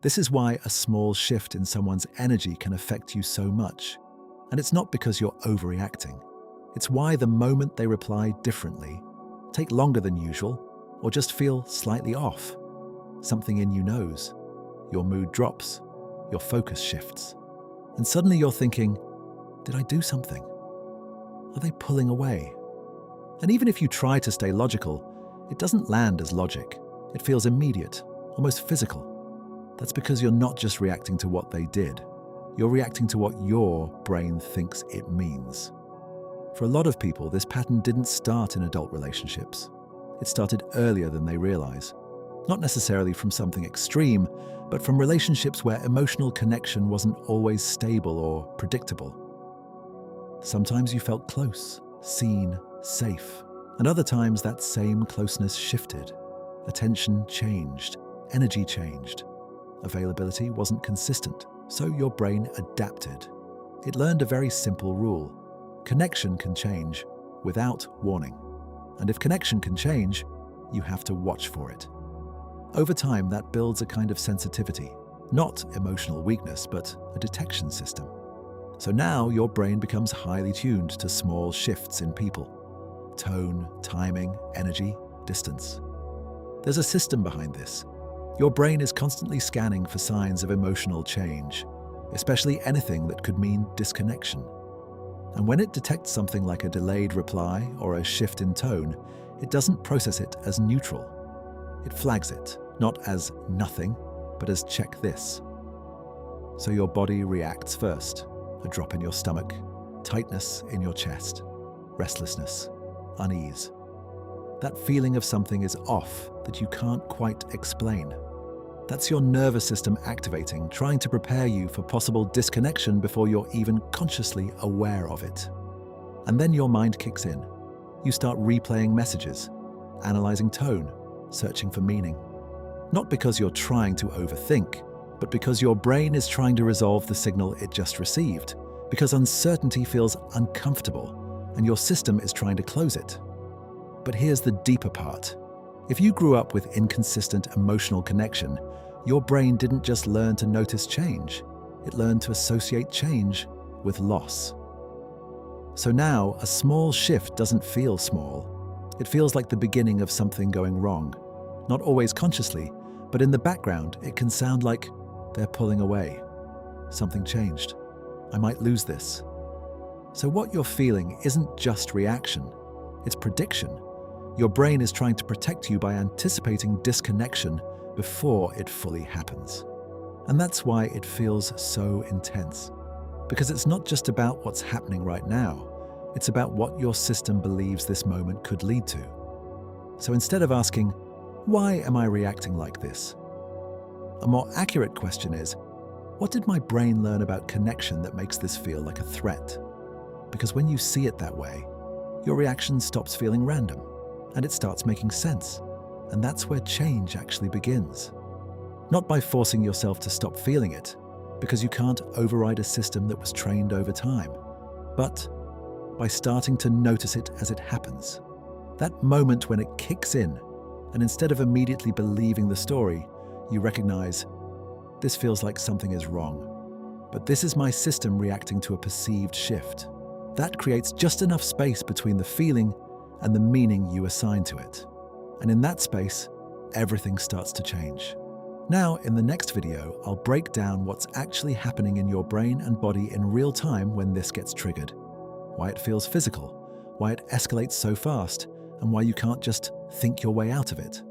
This is why a small shift in someone's energy can affect you so much. And it's not because you're overreacting. It's why the moment they reply differently, take longer than usual, or just feel slightly off. Something in you knows. Your mood drops, your focus shifts. And suddenly you're thinking, did I do something? Are they pulling away? And even if you try to stay logical, it doesn't land as logic. It feels immediate, almost physical. That's because you're not just reacting to what they did. You're reacting to what your brain thinks it means. For a lot of people, this pattern didn't start in adult relationships. It started earlier than they realize. Not necessarily from something extreme, but from relationships where emotional connection wasn't always stable or predictable. Sometimes you felt close, seen, safe, and other times that same closeness shifted. Attention changed, energy changed. Availability wasn't consistent, so your brain adapted. It learned a very simple rule. Connection can change without warning. And if connection can change, you have to watch for it. Over time, that builds a kind of sensitivity, not emotional weakness, but a detection system. So now your brain becomes highly tuned to small shifts in people. Tone, timing, energy, distance. There's a system behind this. Your brain is constantly scanning for signs of emotional change, especially anything that could mean disconnection. And when it detects something like a delayed reply or a shift in tone, it doesn't process it as neutral. It flags it, not as nothing, but as check this. So your body reacts first. A drop in your stomach, tightness in your chest, restlessness, unease. That feeling of something is off that you can't quite explain. That's your nervous system activating, trying to prepare you for possible disconnection before you're even consciously aware of it. And then your mind kicks in. You start replaying messages, analyzing tone, searching for meaning. Not because you're trying to overthink, but because your brain is trying to resolve the signal it just received, because uncertainty feels uncomfortable, and your system is trying to close it. But here's the deeper part. If you grew up with inconsistent emotional connection, your brain didn't just learn to notice change, it learned to associate change with loss. So now, a small shift doesn't feel small. It feels like the beginning of something going wrong. Not always consciously, but in the background, it can sound like they're pulling away. Something changed. I might lose this. So what you're feeling isn't just reaction, it's prediction. Your brain is trying to protect you by anticipating disconnection before it fully happens. And that's why it feels so intense. Because it's not just about what's happening right now, it's about what your system believes this moment could lead to. So instead of asking, why am I reacting like this? A more accurate question is, what did my brain learn about connection that makes this feel like a threat? Because when you see it that way, your reaction stops feeling random, and it starts making sense. And that's where change actually begins. Not by forcing yourself to stop feeling it, because you can't override a system that was trained over time, but by starting to notice it as it happens. That moment when it kicks in, and instead of immediately believing the story, you recognize, this feels like something is wrong, but this is my system reacting to a perceived shift. That creates just enough space between the feeling and the meaning you assign to it. And in that space, everything starts to change. Now, in the next video, I'll break down what's actually happening in your brain and body in real time when this gets triggered. Why it feels physical, why it escalates so fast, and why you can't just think your way out of it.